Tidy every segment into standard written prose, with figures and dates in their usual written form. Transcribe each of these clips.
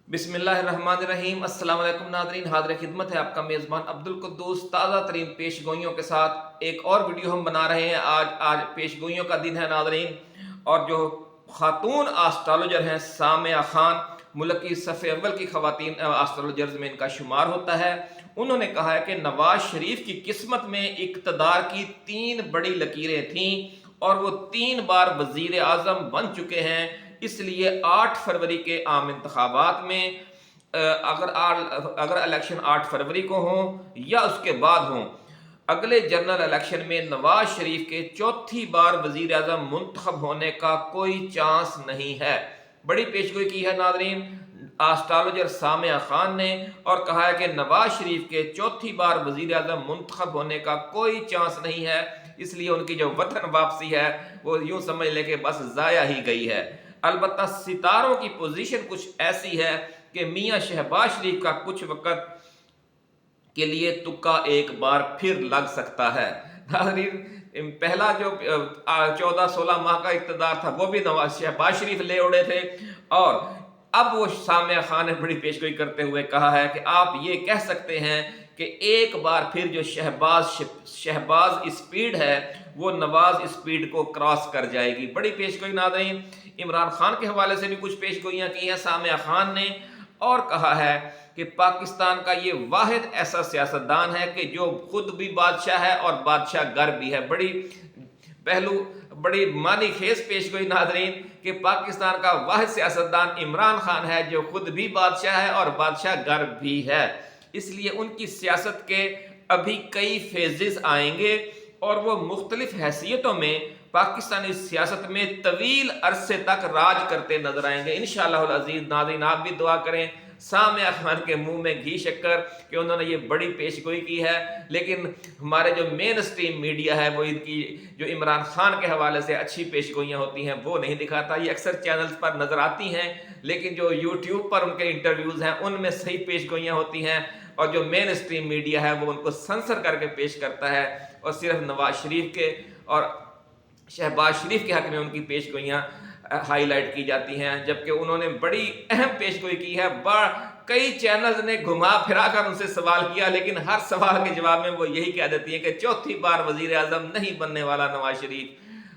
بسم اللہ الرحمن الرحیم۔ السلام علیکم ناظرین، حاضر خدمت ہے آپ کا میزبان عبدالقدوس تازہ ترین پیش گوئیوں کے ساتھ ایک اور ویڈیو ہم بنا رہے ہیں۔ آج پیش گوئیوں کا دن ہے ناظرین، اور جو خاتون آسٹرالوجر ہیں سامعہ خان، ملک کی صف اول کی خواتین آسٹرالوجرز میں ان کا شمار ہوتا ہے۔ انہوں نے کہا ہے کہ نواز شریف کی قسمت میں اقتدار کی 3 بڑی لکیریں تھیں اور وہ 3 بار وزیر اعظم بن چکے ہیں، اس لیے 8 فروری کے عام انتخابات میں اگر الیکشن 8 فروری کو ہوں یا اس کے بعد ہوں، اگلے جنرل الیکشن میں نواز شریف کے چوتھی بار وزیر اعظم منتخب ہونے کا کوئی چانس نہیں ہے۔ بڑی پیشگوئی کی ہے ناظرین آسٹرالوجر سامعہ خان نے، اور کہا ہے کہ نواز شریف کے چوتھی بار وزیر اعظم منتخب ہونے کا کوئی چانس نہیں ہے، اس لیے ان کی جو وطن واپسی ہے وہ یوں سمجھ لے کہ بس ضائع ہی گئی ہے۔ البتہ ستاروں کی پوزیشن کچھ ایسی ہے کہ میاں شہباز شریف کا کچھ وقت کے لیے تکا ایک بار پھر لگ سکتا ہے۔ ناظرین پہلا جو 14-16 ماہ کا اقتدار تھا وہ بھی نواز شہباز شریف لے اڑے تھے، اور اب وہ سامعہ خان نے بڑی پیشگوئی کرتے ہوئے کہا ہے کہ آپ یہ کہہ سکتے ہیں کہ ایک بار پھر جو شہباز اسپیڈ ہے وہ نواز اسپیڈ کو کراس کر جائے گی۔ بڑی پیشگوئی ناظرین عمران خان کے حوالے سے بھی کچھ پیشگوئیاں کی ہیں سامعہ خان نے، اور کہا ہے کہ پاکستان کا یہ واحد ایسا سیاستدان ہے کہ جو خود بھی بادشاہ ہے اور بادشاہ گر بھی ہے۔ بڑی معنی خیز پیشگوئی ناظرین کہ پاکستان کا واحد سیاستدان عمران خان ہے جو خود بھی بادشاہ ہے اور بادشاہ گر بھی ہے، اس لیے ان کی سیاست کے ابھی کئی فیزز آئیں گے اور وہ مختلف حیثیتوں میں پاکستانی سیاست میں طویل عرصے تک راج کرتے نظر آئیں گے انشاءاللہ العزیز۔ ناظرین آپ بھی دعا کریں سامعہ خان کے منہ میں گھی شکر کہ انہوں نے یہ بڑی پیشگوئی کی ہے، لیکن ہمارے جو مین سٹریم میڈیا ہے وہ ان کی جو عمران خان کے حوالے سے اچھی پیشگوئیاں ہوتی ہیں وہ نہیں دکھاتا۔ یہ اکثر چینلز پر نظر آتی ہیں، لیکن جو یوٹیوب پر ان کے انٹرویوز ہیں ان میں صحیح پیشگوئیاں ہوتی ہیں، اور جو مین سٹریم میڈیا ہے وہ ان کو سنسر کر کے پیش کرتا ہے، اور صرف نواز شریف کے اور شہباز شریف کے حق میں ان کی پیشگوئیاں ہائی لائٹ کی جاتی ہیں، جبکہ انہوں نے بڑی اہم پیشگوئی کی ہے۔ کئی چینلز نے گھما پھرا کر ان سے سوال کیا، لیکن ہر سوال کے جواب میں وہ یہی کہہ دیتی ہیں کہ چوتھی بار وزیر اعظم نہیں بننے والا نواز شریف،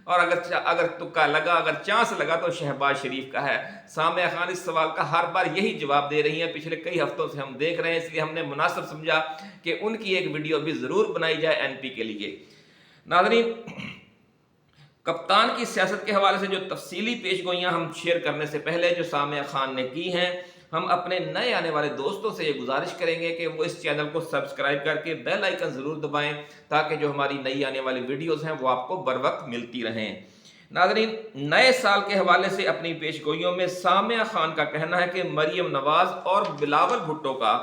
اور اگر تکا لگا، اگر چانس لگا تو شہباز شریف کا ہے۔ سامعہ خان اس سوال کا ہر بار یہی جواب دے رہی ہیں، پچھلے کئی ہفتوں سے ہم دیکھ رہے ہیں، اس لیے ہم نے مناسب سمجھا کہ ان کی ایک ویڈیو بھی ضرور بنائی جائے این پی کے لیے۔ ناظرین کپتان کی سیاست کے حوالے سے جو تفصیلی پیشگوئیاں ہم شیئر کرنے سے پہلے جو سامعہ خان نے کی ہیں، ہم اپنے نئے آنے والے دوستوں سے یہ گزارش کریں گے کہ وہ اس چینل کو سبسکرائب کر کے بیل آئیکن ضرور دبائیں تاکہ جو ہماری نئی آنے والی ویڈیوز ہیں وہ آپ کو بر وقت ملتی رہیں۔ ناظرین نئے سال کے حوالے سے اپنی پیشگوئیوں میں سامعہ خان کا کہنا ہے کہ مریم نواز اور بلاول بھٹو کا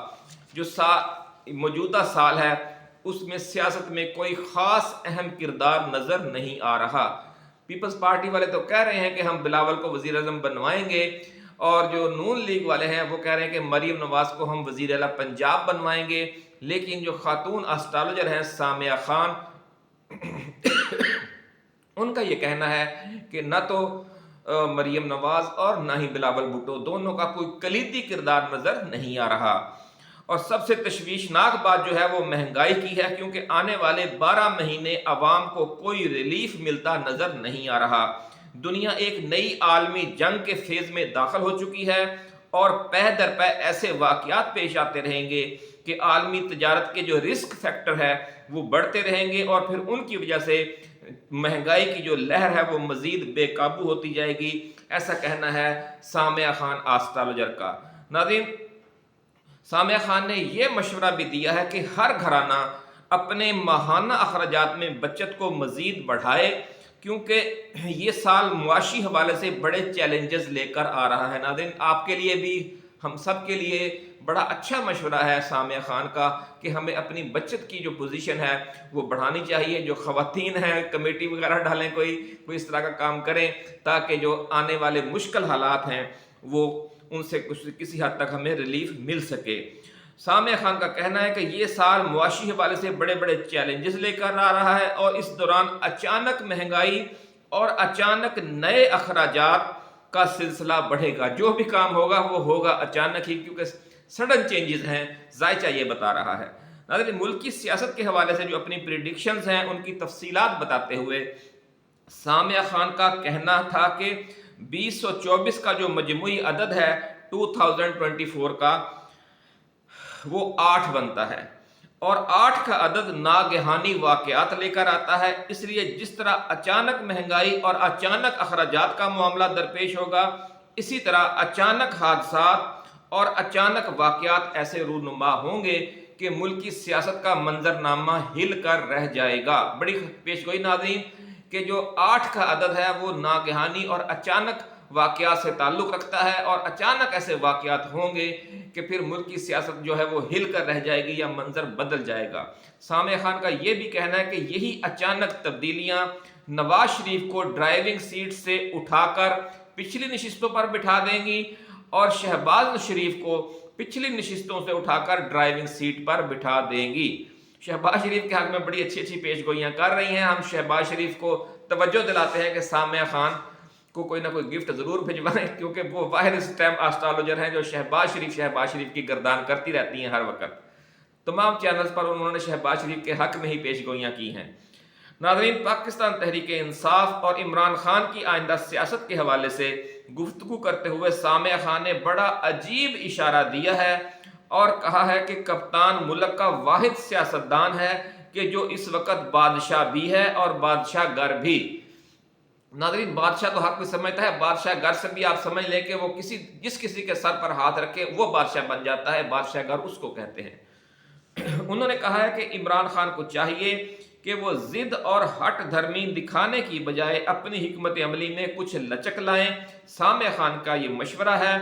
جو موجودہ سال ہے اس میں سیاست میں کوئی خاص اہم کردار نظر نہیں آ رہا۔ پیپلز پارٹی والے تو کہہ رہے ہیں کہ ہم بلاول کو وزیر اعظم بنوائیں گے، اور جو نون لیگ والے ہیں وہ کہہ رہے ہیں کہ مریم نواز کو ہم وزیر اعلیٰ پنجاب بنوائیں گے، لیکن جو خاتون آسٹرالوجر ہیں سامعہ خان ان کا یہ کہنا ہے کہ نہ تو مریم نواز اور نہ ہی بلاول بھٹو دونوں کا کوئی کلیدی کردار نظر نہیں آ رہا۔ اور سب سے تشویشناک بات جو ہے وہ مہنگائی کی ہے، کیونکہ آنے والے 12 مہینے عوام کو کوئی ریلیف ملتا نظر نہیں آ رہا۔ دنیا ایک نئی عالمی جنگ کے فیز میں داخل ہو چکی ہے، اور پہ در پہ ایسے واقعات پیش آتے رہیں گے کہ عالمی تجارت کے جو رسک فیکٹر ہے وہ بڑھتے رہیں گے، اور پھر ان کی وجہ سے مہنگائی کی جو لہر ہے وہ مزید بے قابو ہوتی جائے گی، ایسا کہنا ہے سامعہ خان آسٹرالوجر کا۔ ناظرین سامعہ خان نے یہ مشورہ بھی دیا ہے کہ ہر گھرانہ اپنے ماہانہ اخراجات میں بچت کو مزید بڑھائے، کیونکہ یہ سال معاشی حوالے سے بڑے چیلنجز لے کر آ رہا ہے۔ ناظرین آپ کے لیے بھی ہم سب کے لیے بڑا اچھا مشورہ ہے سامعہ خان کا کہ ہمیں اپنی بچت کی جو پوزیشن ہے وہ بڑھانی چاہیے۔ جو خواتین ہیں کمیٹی وغیرہ ڈالیں، کوئی اس طرح کا کام کریں تاکہ جو آنے والے مشکل حالات ہیں وہ ان سے کسی حد تک ہمیں ریلیف مل سکے۔ سامعہ خان کا کہنا ہے کہ یہ سال معاشی حوالے سے بڑے بڑے چیلنجز لے کر آ رہا ہے، اور اس دوران اچانک مہنگائی اور اچانک نئے اخراجات کا सिलसिला बढ़ेगा। जो भी काम होगा वो होगा अचानक ही, क्योंकि सडन चेंजेस हैं, जायचा ये बता रहा है। नाज़रीन, मुल्क की सियासत के हवाले से जो अपनी प्रिडिक्शंस हैं उनकी तफसीलात बताते हुए सामिया खान का कहना था कि 2024 का जो मजमूई अदद है 2024 का, वो 8 बनता है, और 8 का अदद नागहानी वाक़यात लेकर आता है। इसलिए जिस तरह अचानक महंगाई और अचानक अखराजात का मामला दरपेश होगा, इसी तरह अचानक हादसात और अचानक वाक़यात ऐसे रूनुमा होंगे कि मुल्क की सियासत का मंजरनामा हिल कर रह जाएगा। बड़ी पेशगोई नाज़रीन कि जो 8 का अदद है वो नागहानी और अचानक वाक़यात से ताल्लुक़ रखता है, और अचानक ऐसे वाक़यात होंगे कि फिर मुल्क की सियासत जो है वो हिल कर रह जाएगी या मंजर बदल जाएगा। सामिया खान का ये भी कहना है कि यही अचानक तब्दीलियाँ नवाज शरीफ को ड्राइविंग सीट से उठाकर पिछली नशिस्तों पर बिठा देंगी और शहबाज शरीफ को पिछली नशिस्तों से उठाकर ड्राइविंग सीट पर बिठा देंगी। शहबाज शरीफ के हक में बड़ी अच्छी अच्छी पेशगोइयाँ कर रही हैं। हम शहबाज शरीफ को तवज्जो दिलाते हैं कि सामिया खान को कोई ना कोई गिफ्ट ज़रूर भिजवाएं, क्योंकि वो वाहिद इस टाइम एस्ट्रोलॉजर हैं जो शहबाज शरीफ की गर्दान करती रहती हैं हर वक्त। तमाम चैनल्स पर उन्होंने शहबाज शरीफ के हक में ही पेशगोइयाँ की हैं। नाज़रीन, पाकिस्तान तहरीक इंसाफ और इमरान खान की आइंदा सियासत के हवाले से गुफ्तगू करते हुए सामिया खान ने बड़ा अजीब इशारा दिया है और कहा है कि कप्तान मुल्क का वाहिद सियासतदान है कि जो इस वक्त बादशाह भी है और बादशाह गर भी। नाज़रीन, बादशाह तो हक में समझता है, बादशाह घर से भी आप समझ लें कि वो जिस किसी के सर पर हाथ रखे वो बादशाह बन जाता है, बादशाह घर उसको कहते हैं। उन्होंने कहा है कि इमरान खान को चाहिए कि वो जिद और हट धर्मी दिखाने की बजाय अपनी हिकमत अमली में कुछ लचक लाएं। सामिया खान का ये मशवरा है,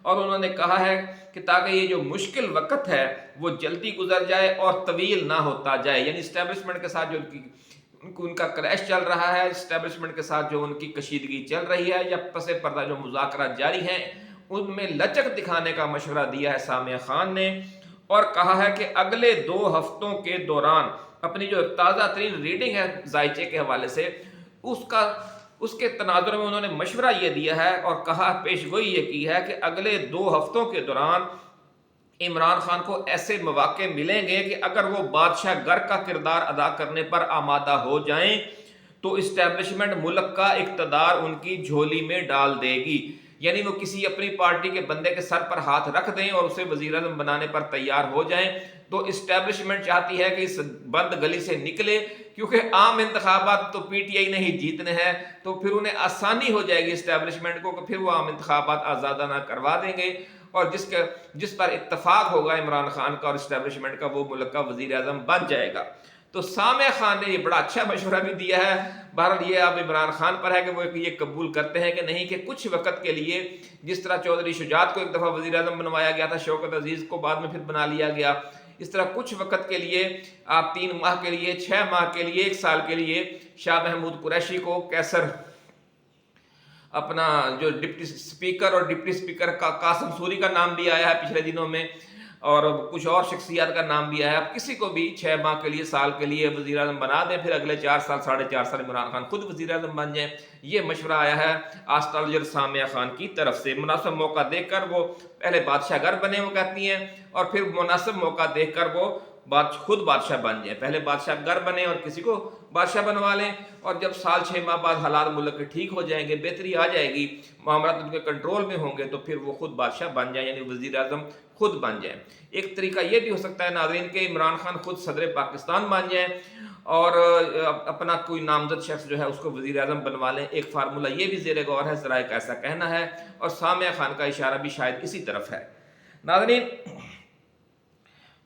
और उन्होंने कहा है कि ताकि ये जो मुश्किल वक्त है वो जल्दी गुजर जाए और तवील ना होता जाए। यानी इस्टेब्लिशमेंट के साथ जो उनका क्रैश चल रहा है, इस्टेब्लिशमेंट के साथ जो उनकी कशीदगी चल रही है या पसे पर्दा जो मुज़ाकरा जारी हैं, उनमें लचक दिखाने का मशवरा दिया है सामिया खान ने, और कहा है कि अगले 2 हफ्तों के दौरान अपनी जो ताज़ा तरीन रीडिंग है जायचे के हवाले से उसके तनाजुर में उन्होंने मशवरा ये दिया है और कहा, पेशगोई ये की है कि अगले 2 हफ्तों के दौरान इमरान खान को ऐसे मौके मिलेंगे कि अगर वो बादशाह गर का किरदार अदा करने पर आमादा हो जाएं तो इस्टेब्लिशमेंट मुल्क का इक़्तिदार उनकी झोली में डाल देगी। यानी वो किसी अपनी पार्टी के बंदे के सर पर हाथ रख दें और उसे वज़ीर-ए-आज़म बनाने पर तैयार हो जाएं, तो इस्टेब्लिशमेंट चाहती है कि इस बंद गली से निकले, क्योंकि आम इंतखाबात तो पीटीआई ने ही जीतने हैं, तो फिर उन्हें आसानी हो जाएगी इस्टेब्लिशमेंट को कि फिर वो आम इंतखाबात आज़ादाना करवा देंगे, और जिस पर इत्तफाक होगा इमरान खान का और इस्टेब्लिशमेंट का, वो मुल्क का वज़ीर-ए-आज़म बन जाएगा। तो सामिया खान ने ये बड़ा अच्छा मशवरा भी दिया है। बहरहाल ये अब इमरान खान पर है कि वो ये कबूल करते हैं कि नहीं, कि कुछ वक्त के लिए जिस तरह चौधरी शुजात को एक दफ़ा वज़ीर-ए-आज़म बनवाया गया था, शौकत अजीज़ को बाद में फिर बना लिया गया, इस तरह कुछ वक्त के लिए आप 3 माह के लिए, 6 माह के लिए, 1 साल के लिए शाह महमूद कुरैशी को कैसर अपना जो डिप्टी स्पीकर और डिप्टी स्पीकर का कासिम सूरी का नाम भी आया है पिछले दिनों में, और कुछ और शख्सियत का नाम भी आया है। अब किसी को भी 6 माह के लिए, साल के लिए वज़ीर-ए-आज़म बना दें, फिर अगले 4 साल, 4.5 साल इमरान खान खुद वज़ीर-ए-आज़म बन जाएं। ये मशवरा आया है एस्ट्रोलॉजर सामिया खान की तरफ से। मुनासिब मौका देखकर वो पहले बादशाह गर बने, वो कहती हैं, और फिर मुनासिब मौका देखकर वो खुद बादशाह बन जाए। पहले बादशाह गर बने और किसी को बादशाह बनवा लें, और जब साल 6 माह बाद हालात मुल्क के ठीक हो जाएंगे, बेहतरी आ जाएगी, मामला उनके कंट्रोल में होंगे, तो फिर वो खुद बादशाह बन जाए, यानी वज़ीर-ए-आज़म खुद बन जाए। एक तरीका ये भी हो सकता है नाज़रीन कि इमरान खान खुद सदर पाकिस्तान बन जाए और अपना कोई नामजद शख्स जो है उसको वज़ीर-ए-आज़म बनवा लें। एक फार्मूला ये भी ज़ेरे गौर है, ज़राए का ऐसा कहना है, और सामिया खान का इशारा भी शायद इसी तरफ है। नाज़रीन,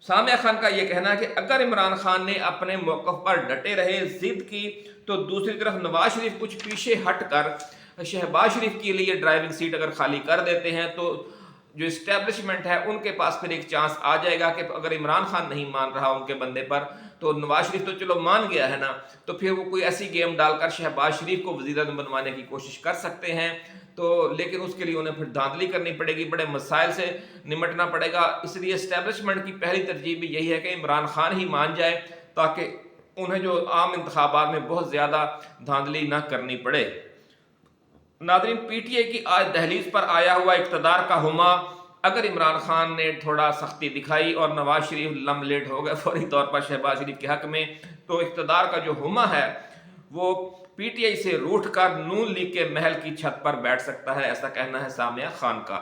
सामिया खान का यह कहना है कि अगर इमरान खान ने अपने मौक़िफ़ पर डटे रहे, जिद की, तो दूसरी तरफ नवाज शरीफ कुछ पीछे हट कर शहबाज शरीफ के लिए ड्राइविंग सीट अगर खाली कर देते हैं, तो जो इस्टेब्लिशमेंट है उनके पास फिर एक चांस आ जाएगा कि अगर इमरान खान नहीं मान रहा उनके बंदे पर, तो नवाज शरीफ तो चलो मान गया है ना, तो फिर वो कोई ऐसी गेम डालकर शहबाज शरीफ को वज़ीर-ए-आज़म बनवाने की कोशिश कर सकते हैं। तो लेकिन उसके लिए उन्हें फिर धांधली करनी पड़ेगी, बड़े मसाइल से निमटना पड़ेगा। इसलिए इस्टेब्लिशमेंट की पहली तरजीह भी यही है कि इमरान खान ही मान जाए, ताकि उन्हें जो आम इंतखाबात में बहुत ज़्यादा धांधली ना करनी पड़े। नादरीन, पीटीआई की आज दहलीज पर आया हुआ इक़्तिदार का हुमा, अगर इमरान खान ने थोड़ा सख्ती दिखाई और नवाज शरीफ लम लेट हो गए फौरी तौर पर शहबाज शरीफ के हक में, तो इक़्तिदार का जो हुमा है वो पीटीआई से रूठ कर नून लीग के महल की छत पर बैठ सकता है, ऐसा कहना है सामिया खान का।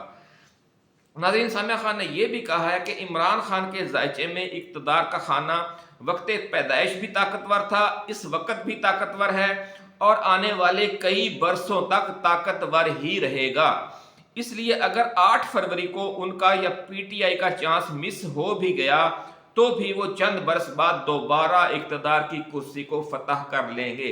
नाज़रीन, सामिया खान ने यह भी कहा है कि इमरान खान के ज़ायचे में इक़्तिदार का खाना वक्त पैदाइश भी ताकतवर था, इस वक्त भी ताकतवर है और आने वाले कई बरसों तक ताकतवर ही रहेगा। इसलिए अगर 8 फरवरी को उनका या पीटीआई का चांस मिस हो भी गया तो भी वो चंद बरस बाद दोबारा इक़्तिदार की कुर्सी को फतह कर लेंगे।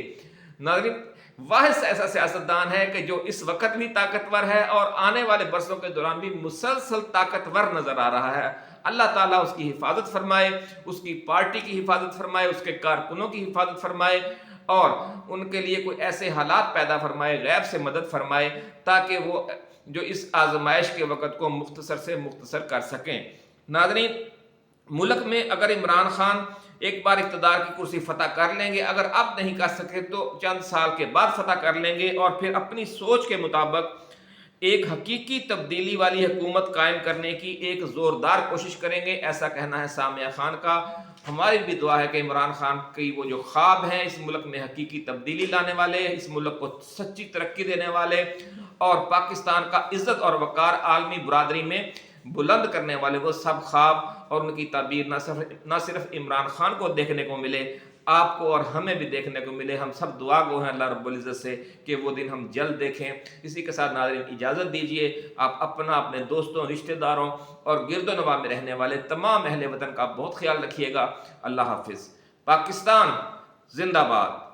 नाज़रीन, वाहिद ऐसा सियासतदान है कि जो इस वक्त भी ताकतवर है और आने वाले बरसों के दौरान भी मुसलसल ताकतवर नजर आ रहा है। अल्लाह ताला उसकी हिफाजत फरमाए, उसकी पार्टी की हिफाजत फरमाए, उसके कारकुनों की हिफाजत फरमाए और उनके लिए कोई ऐसे हालात पैदा फरमाए, गैब से मदद फरमाए ताकि वो जो इस आजमाइश के वक़्त को मुख्तसर से मुख्तसर कर सकें। नाज़रीन, मुल्क में अगर इमरान खान एक बार इक़्तिदार की कुर्सी फतह कर लेंगे, अगर अब नहीं कर सके तो चंद साल के बाद फतह कर लेंगे और फिर अपनी सोच के मुताबिक एक हकीकी तब्दीली वाली हुकूमत कायम करने की एक ज़ोरदार कोशिश करेंगे, ऐसा कहना है सामिया खान का। हमारी भी दुआ है कि इमरान खान की वो जो ख्वाब हैं इस मुल्क में हकीकी तब्दीली लाने वाले, इस मुल्क को सच्ची तरक्की देने वाले और पाकिस्तान का इज़्ज़त और वक़ार आलमी बरादरी में बुलंद करने वाले, वो सब ख्वाब और उनकी ताबीर न सिर्फ इमरान खान को देखने को मिले, आपको और हमें भी देखने को मिले। हम सब दुआ गो हैं अल्लाह रब्बुल इज़्ज़त से कि वो दिन हम जल्द देखें। इसी के साथ नाज़रीन इजाज़त दीजिए, आप अपना, अपने दोस्तों, रिश्तेदारों और गिरदोनवा में रहने वाले तमाम अहले वतन का बहुत ख्याल रखिएगा। अल्लाह हाफिज़। पाकिस्तान जिंदाबाद।